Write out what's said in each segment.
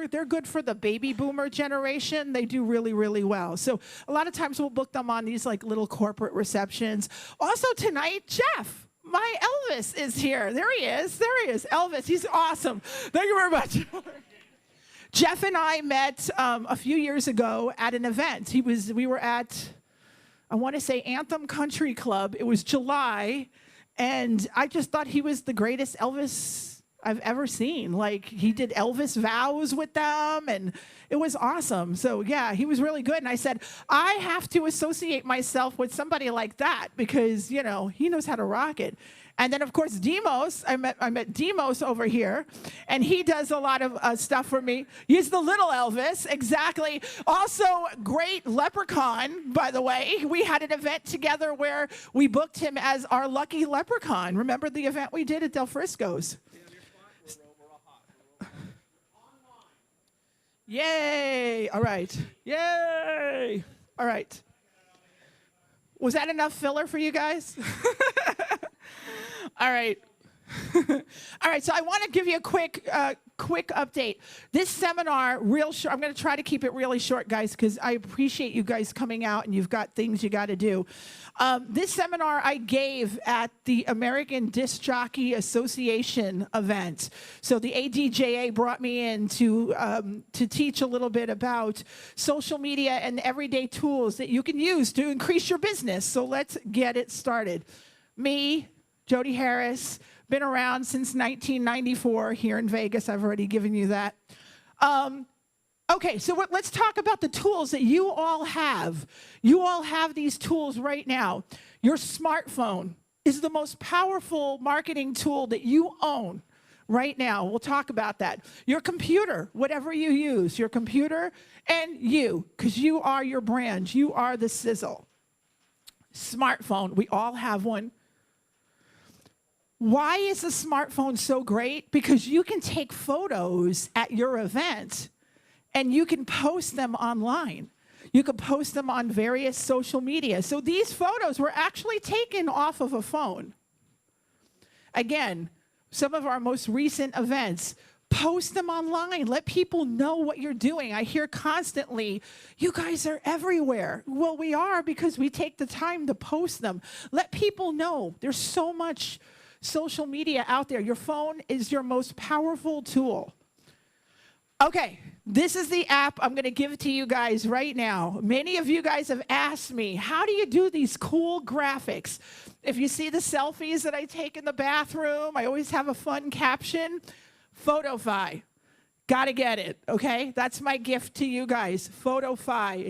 they're good for the baby boomer generation. They do really, really well. So a lot of times we'll book them on these like little corporate receptions. Also tonight, Jeff, my Elvis is here. There he is. There he is. Elvis, he's awesome. Thank you very much. Jeff and I met a few years ago at an event. We were at, I want to say, Anthem Country Club. It was July, and I just thought he was the greatest Elvis I've ever seen. Like, he did Elvis vows with them, and it was awesome. So, yeah, he was really good. And I said, I have to associate myself with somebody like that because, you know, he knows how to rock it. And then, of course, Demos, I met Demos over here, and he does a lot of stuff for me. He's the little Elvis, exactly. Also, great leprechaun, by the way. We had an event together where we booked him as our lucky leprechaun. Remember the event we did at Del Frisco's? Yay! All right. Yay! All right. Was that enough filler for you guys? All right. All right, so I want to give you a quick update. This seminar, real short, I'm going to try to keep it really short, guys, because I appreciate you guys coming out and you've got things you got to do. This seminar I gave at the American Disc Jockey Association event. So the ADJA brought me in to teach a little bit about social media and everyday tools that you can use to increase your business. So let's get it started. Me, Jody Harris, been around since 1994 here in Vegas. I've already given you that. Okay, so let's talk about the tools that you all have. You all have these tools right now. Your smartphone is the most powerful marketing tool that you own right now. We'll talk about that. Your computer, whatever you use, your computer and you, because you are your brand. You are the sizzle. Smartphone, we all have one. Why is the smartphone so great? Because you can take photos at your event and you can post them online. You can post them on various social media. So these photos were actually taken off of a phone. Again, some of our most recent events, post them online. Let people know what you're doing. I hear constantly, you guys are everywhere. Well, we are because we take the time to post them. Let people know. There's so much social media out there. Your phone is your most powerful tool. Okay, this is the app I'm going to give to you guys right now. Many of you guys have asked me, how do you do these cool graphics? If you see the selfies that I take in the bathroom, I always have a fun caption. Photofy. Got to get it, okay? That's my gift to you guys. Photofy.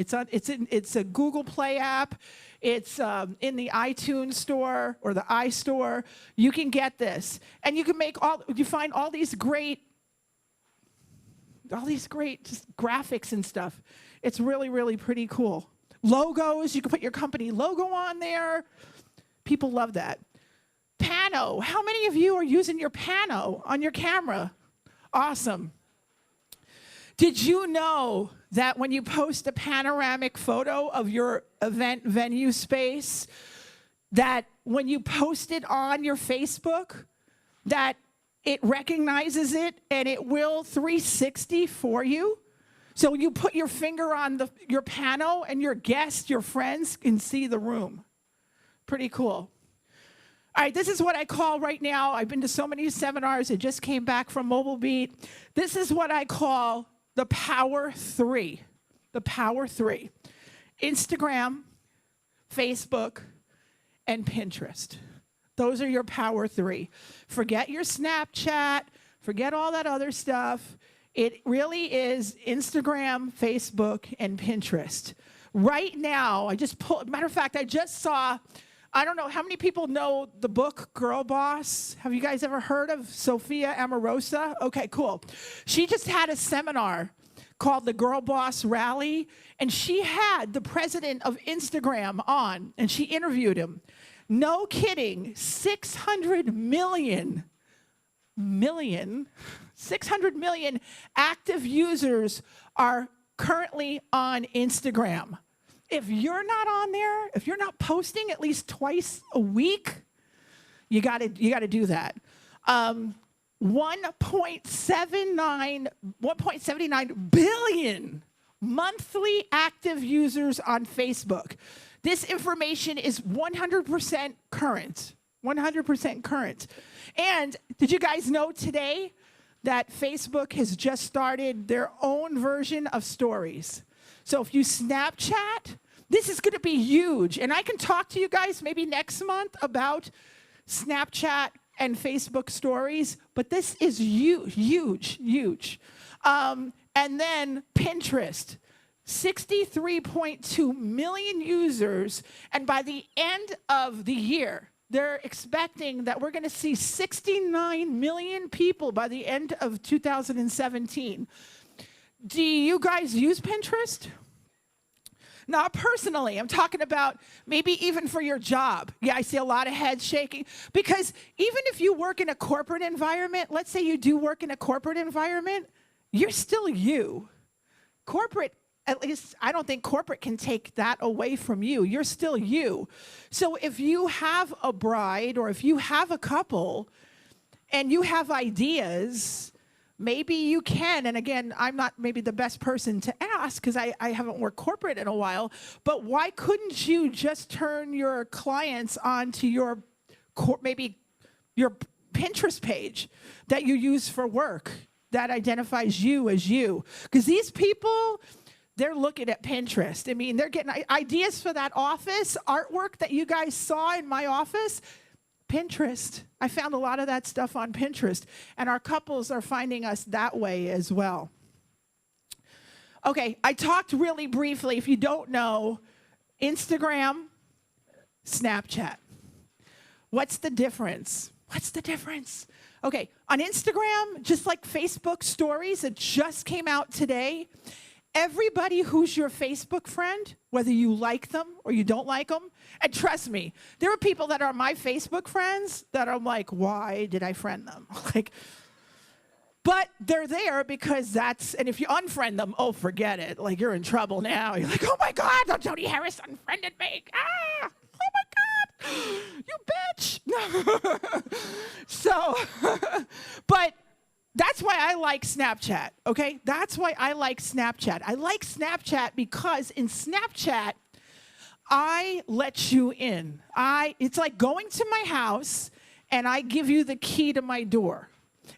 It's a Google Play app. It's in the iTunes store or the iStore. You can get this, and you can find all these great just graphics and stuff. It's really, really pretty cool. Logos. You can put your company logo on there. People love that. Pano. How many of you are using your Pano on your camera? Awesome. Did you know that when you post a panoramic photo of your event venue space, that when you post it on your Facebook, that it recognizes it and it will 360 for you? So you put your finger on your pano and your guests, your friends can see the room. Pretty cool. All right, this is what I call right now. I've been to so many seminars. I just came back from Mobile Beat. This is what I call the Power 3. The Power 3. Instagram, Facebook, and Pinterest. Those are your Power 3. Forget your Snapchat. Forget all that other stuff. It really is Instagram, Facebook, and Pinterest. Right now, matter of fact, I just saw, I don't know, how many people know the book Girl Boss? Have you guys ever heard of Sophia Amoruso? Okay, cool. She just had a seminar called the Girl Boss Rally, and she had the president of Instagram on, and she interviewed him. No kidding, 600 million active users are currently on Instagram. If you're not on there, if you're not posting at least twice a week, you got to do that. 1.79 billion monthly active users on Facebook. This information is 100% current. 100% current. And did you guys know today that Facebook has just started their own version of stories? So if you Snapchat, this is going to be huge. And I can talk to you guys maybe next month about Snapchat and Facebook stories, but this is huge, huge, huge. And then Pinterest, 63.2 million users. And by the end of the year, they're expecting that we're going to see 69 million people by the end of 2017. Do you guys use Pinterest? Not personally. I'm talking about maybe even for your job. Yeah, I see a lot of heads shaking. Because even if you work in a corporate environment, let's say you do work in a corporate environment, you're still you. Corporate, at least I don't think corporate can take that away from you. You're still you. So if you have a bride or if you have a couple and you have ideas, maybe you can, and again, I'm not maybe the best person to ask because I haven't worked corporate in a while, but why couldn't you just turn your clients onto your maybe your Pinterest page that you use for work that identifies you as you? Because these people, they're looking at Pinterest. I mean, they're getting ideas for that office, artwork that you guys saw in my office. Pinterest. I found a lot of that stuff on Pinterest, and our couples are finding us that way as well. Okay, I talked really briefly, if you don't know, Instagram, Snapchat. What's the difference? What's the difference? Okay, on Instagram, just like Facebook stories, it just came out today. Everybody who's your Facebook friend, whether you like them or you don't like them, and trust me, there are people that are my Facebook friends that I'm like, why did I friend them? Like, but they're there because that's, and if you unfriend them, oh, forget it. Like, you're in trouble now. You're like, oh my God, Jody Harris unfriended me. Ah, oh my God, you bitch. So, but that's why I like Snapchat, okay? That's why I like Snapchat. I like Snapchat because in Snapchat, I let you in. It's like going to my house and I give you the key to my door.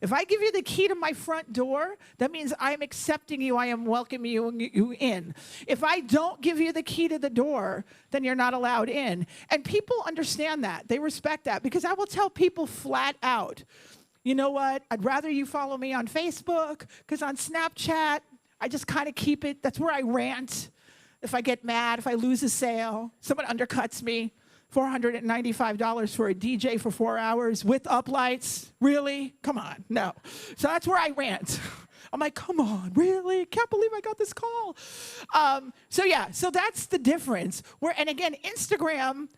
If I give you the key to my front door, that means I'm accepting you, I am welcoming you in. If I don't give you the key to the door, then you're not allowed in. And people understand that. They respect that because I will tell people flat out, you know what, I'd rather you follow me on Facebook because on Snapchat, I just kind of keep it, that's where I rant. If I get mad, if I lose a sale, someone undercuts me, $495 for a DJ for 4 hours with uplights. Really? Come on, no. So that's where I rant. I'm like, come on, really? Can't believe I got this call. So that's the difference. And again, Instagram,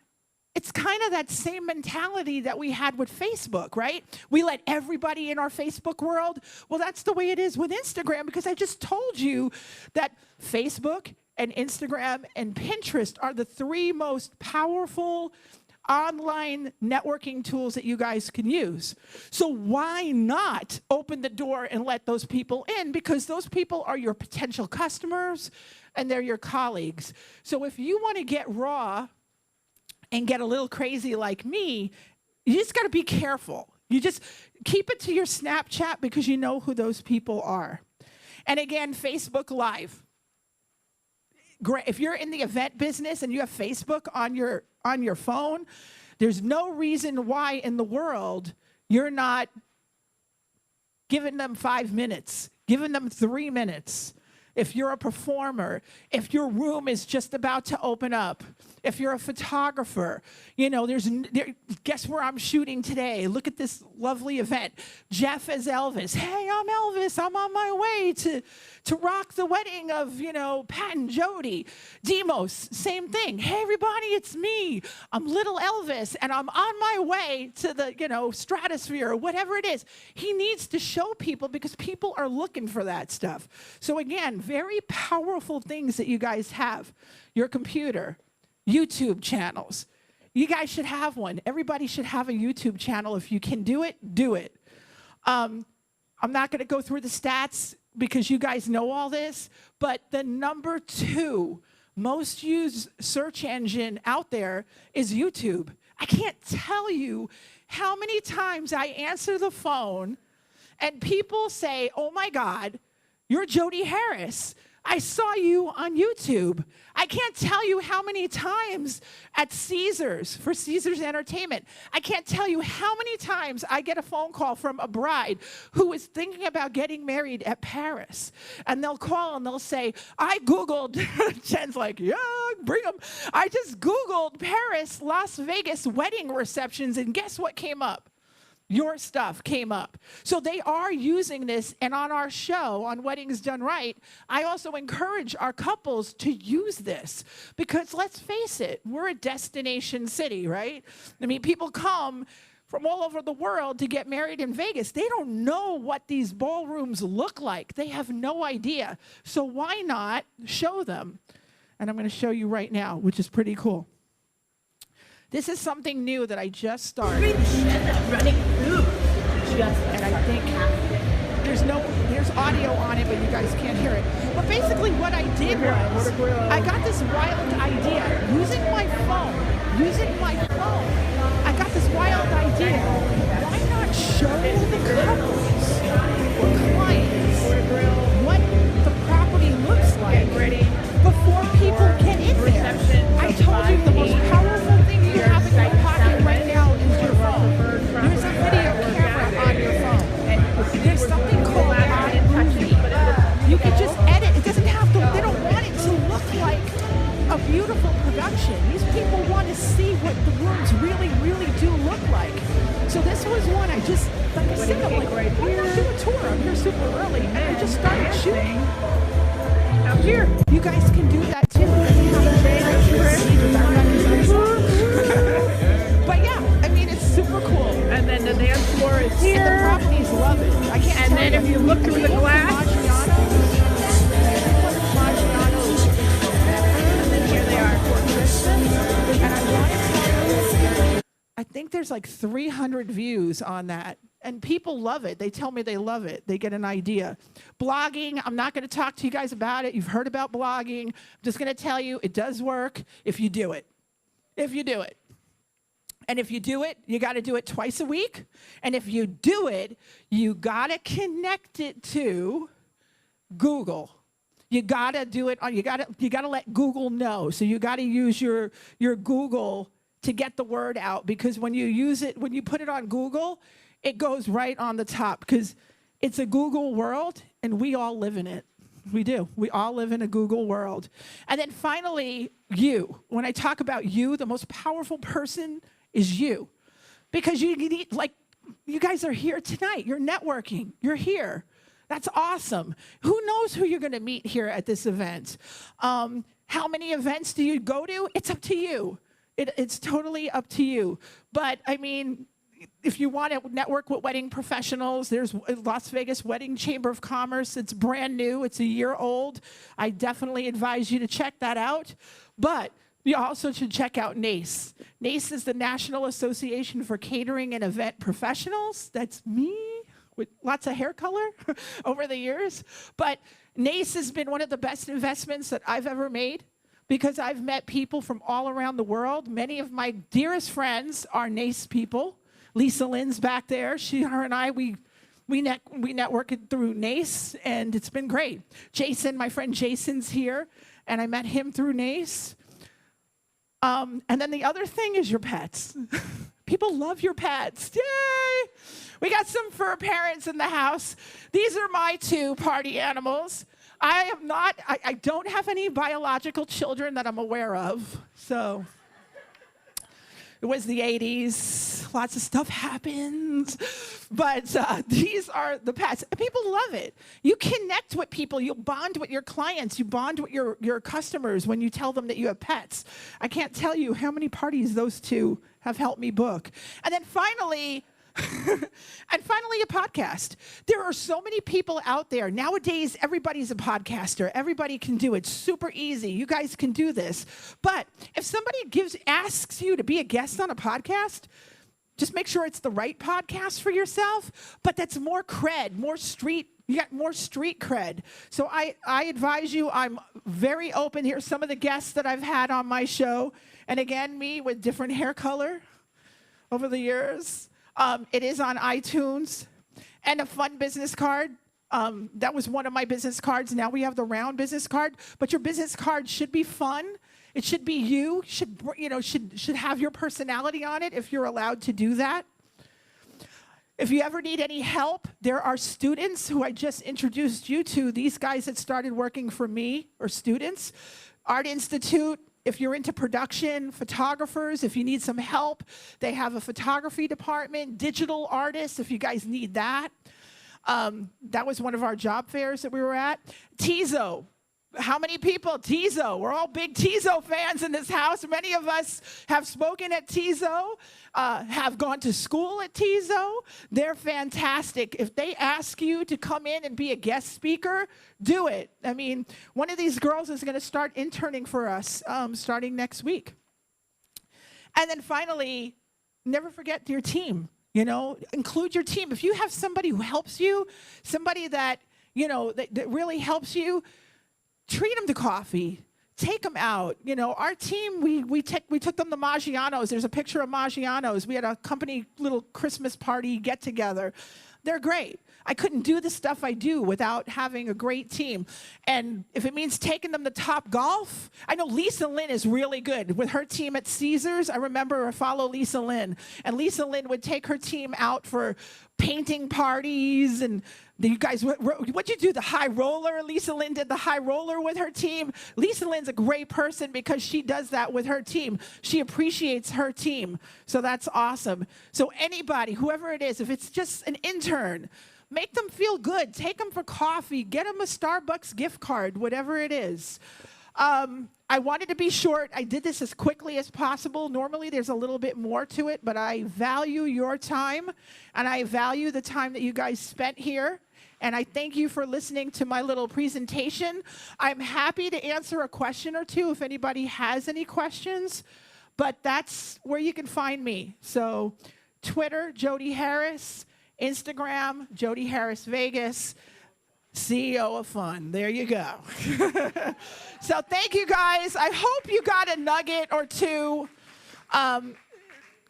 it's kind of that same mentality that we had with Facebook, right? We let everybody in our Facebook world. Well, that's the way it is with Instagram because I just told you that Facebook and Instagram and Pinterest are the 3 most powerful online networking tools that you guys can use. So why not open the door and let those people in? Because those people are your potential customers and they're your colleagues. So if you want to get raw and get a little crazy like me, you just got to be careful. You just keep it to your Snapchat because you know who those people are. And again, Facebook Live. Great. If you're in the event business and you have Facebook on your phone, there's no reason why in the world you're not giving them 5 minutes, giving them 3 minutes. If you're a performer, if your room is just about to open up, if you're a photographer, you know, guess where I'm shooting today? Look at this lovely event. Jeff as Elvis. Hey, I'm Elvis. I'm on my way to rock the wedding of, Pat and Jody. Demos, same thing. Hey, everybody, it's me. I'm little Elvis, and I'm on my way to the, stratosphere or whatever it is. He needs to show people because people are looking for that stuff. So again, very powerful things that you guys have. Your computer, YouTube channels. You guys should have one. Everybody should have a YouTube channel. If you can do it, do it. I'm not going to go through the stats because you guys know all this, but the number 2 most used search engine out there is YouTube. I can't tell you how many times I answer the phone and people say, oh my God, you're Jody Harris. I saw you on YouTube. I can't tell you how many times at Caesars, for Caesars Entertainment, I can't tell you how many times I get a phone call from a bride who is thinking about getting married at Paris. And they'll call and they'll say, I Googled, Jen's like, yeah, bring them. I just Googled Paris, Las Vegas wedding receptions, and guess what came up? Your stuff came up. So they are using this, and on our show, on Weddings Done Right, I also encourage our couples to use this because let's face it, we're a destination city, right? I mean, people come from all over the world to get married in Vegas. They don't know what these ballrooms look like. They have no idea. So why not show them? And I'm going to show you right now, which is pretty cool. This is something new that I just started. Running through. And I think there's audio on it, but you guys can't hear it. But basically what I did was, I got this wild idea. Using my phone, I got this wild idea. Why not show the couples or clients what the property looks like before people get in there? I told you the most powerful thing you have in your pocket right now is your phone. There's a video camera on your phone. There's something called iMovie. You can just edit. It doesn't have to, they don't want it to look like a beautiful production. These people want to see what the rooms really, really do look like. So this was one I just, like I said, I'm like, why not do a tour? I'm here super early. And I just started shooting. Out here. You guys can do that too. But yeah, I mean, it's super cool. And then the dance floor is here. And the properties love it. I can't and then if you look through the glass. And then here they are. And I want to tell you, I think there's like 300 views on that. And people love it. They tell me they love it. They get an idea. Blogging, I'm not going to talk to you guys about it. You've heard about blogging. I'm just going to tell you it does work if you do it. If you do it. And if you do it, you got to do it twice a week. And if you do it, you got to connect it to Google. You got to do it. You got to let Google know. So you got to use your Google to get the word out, because when you use it, when you put it on Google, it goes right on the top because it's a Google world and we all live in it. We do. We all live in a Google world. And then finally, you. When I talk about you, the most powerful person is you. Because you need, like, you guys are here tonight. You're networking. You're here. That's awesome. Who knows who you're going to meet here at this event? How many events do you go to? It's up to you. It's totally up to you. But, I mean, if you want to network with wedding professionals, there's Las Vegas Wedding Chamber of Commerce. It's brand new. It's a year old. I definitely advise you to check that out. But you also should check out NACE. NACE is the National Association for Catering and Event Professionals. That's me with lots of hair color over the years. But NACE has been one of the best investments that I've ever made, because I've met people from all around the world. Many of my dearest friends are NACE people. Lisa Lynn's back there. Her and I, we networked through NACE, and it's been great. Jason, my friend Jason's here, and I met him through NACE. And then the other thing is your pets. People love your pets. Yay! We got some fur parents in the house. These are my 2 party animals. I don't have any biological children that I'm aware of, so it was the 80s. Lots of stuff happens. But these are the pets. People love it. You connect with people. You bond with your clients. You bond with your customers when you tell them that you have pets. I can't tell you how many parties those 2 have helped me book. And then finally, a podcast. There are so many people out there. Nowadays, everybody's a podcaster. Everybody can do it. Super easy. You guys can do this. But if somebody asks you to be a guest on a podcast, Just make sure it's the right podcast for yourself, but that's more cred, more street. You got more street cred. So I advise you, I'm very open. Here's some of the guests that I've had on my show. And again, me with different hair color over the years. It is on iTunes. And a fun business card. That was one of my business cards. Now we have the round business card. But your business card should be fun. It should be you. Should have your personality on it if you're allowed to do that. If you ever need any help, there are students who I just introduced you to. These guys that started working for me are students. Art Institute, if you're into production, photographers, if you need some help, they have a photography department. Digital artists, if you guys need that. That was one of our job fairs that we were at. TIZO. How many people? TIZO. We're all big TIZO fans in this house. Many of us have spoken at TIZO, have gone to school at TIZO. They're fantastic. If they ask you to come in and be a guest speaker, do it. I mean, one of these girls is going to start interning for us starting next week. And then finally, never forget your team. Include your team. If you have somebody who helps you, somebody that, that really helps you, treat them to coffee. Take them out. Our team, we took them to Maggiano's. There's a picture of Maggiano's. We had a company little Christmas party get together. They're great. I couldn't do the stuff I do without having a great team. And if it means taking them to Top Golf, I know Lisa Lynn is really good with her team at Caesars. I remember I follow Lisa Lynn. And Lisa Lynn would take her team out for painting parties. And you guys, what'd you do? The high roller? Lisa Lynn did the high roller with her team. Lisa Lynn's a great person because she does that with her team. She appreciates her team. So that's awesome. So anybody, whoever it is, if it's just an intern, make them feel good. Take them for coffee. Get them a Starbucks gift card, whatever it is. I wanted to be short. I did this as quickly as possible. Normally, there's a little bit more to it, but I value your time, and I value the time that you guys spent here. And I thank you for listening to my little presentation. I'm happy to answer a question or two if anybody has any questions, but that's where you can find me. So Twitter, Jody Harris. Instagram, Jody Harris Vegas, CEO of Fun. There you go. So thank you guys. I hope you got a nugget or two.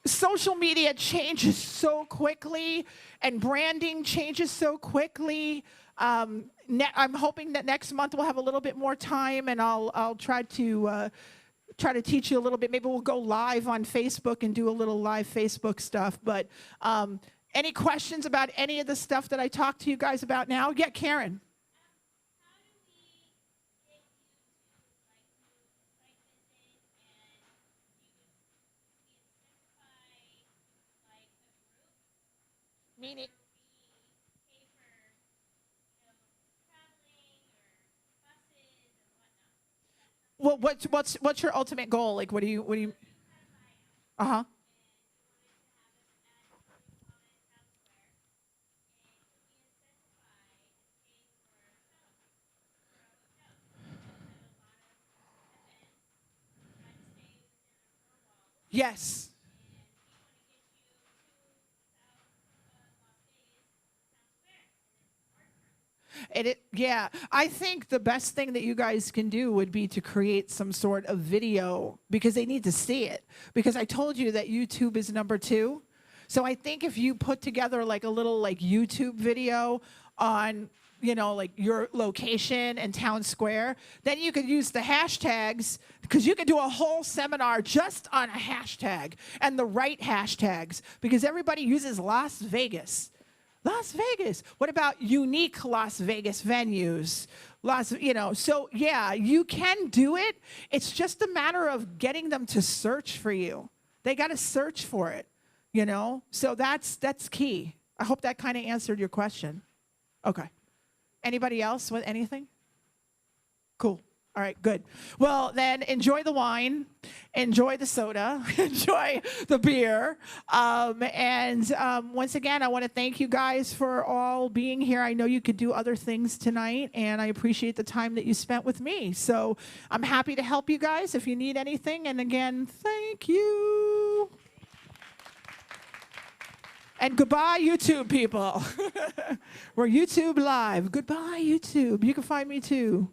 Social media changes so quickly, and branding changes so quickly. I'm hoping that next month we'll have a little bit more time, and I'll try to teach you a little bit. Maybe we'll go live on Facebook and do a little live Facebook stuff. But any questions about any of the stuff that I talked to you guys about now? Yeah, Karen. Meaning? Well, what's your ultimate goal? Like, what do you? Uh-huh. Yes. Yeah, I think the best thing that you guys can do would be to create some sort of video because they need to see it. Because I told you that YouTube is number 2. So I think if you put together like a little like YouTube video on, like your location and town square, then you could use the hashtags because you could do a whole seminar just on a hashtag and the right hashtags because everybody uses Las Vegas. Las Vegas. What about unique Las Vegas venues? So yeah, you can do it. It's just a matter of getting them to search for you. They got to search for it, So that's key. I hope that kind of answered your question. Okay. Anybody else with anything? Cool. All right, good. Well, then enjoy the wine, enjoy the soda, enjoy the beer. Once again, I want to thank you guys for all being here. I know you could do other things tonight, and I appreciate the time that you spent with me. So I'm happy to help you guys if you need anything. And again, thank you. And goodbye, YouTube people. We're YouTube live. Goodbye, YouTube. You can find me too.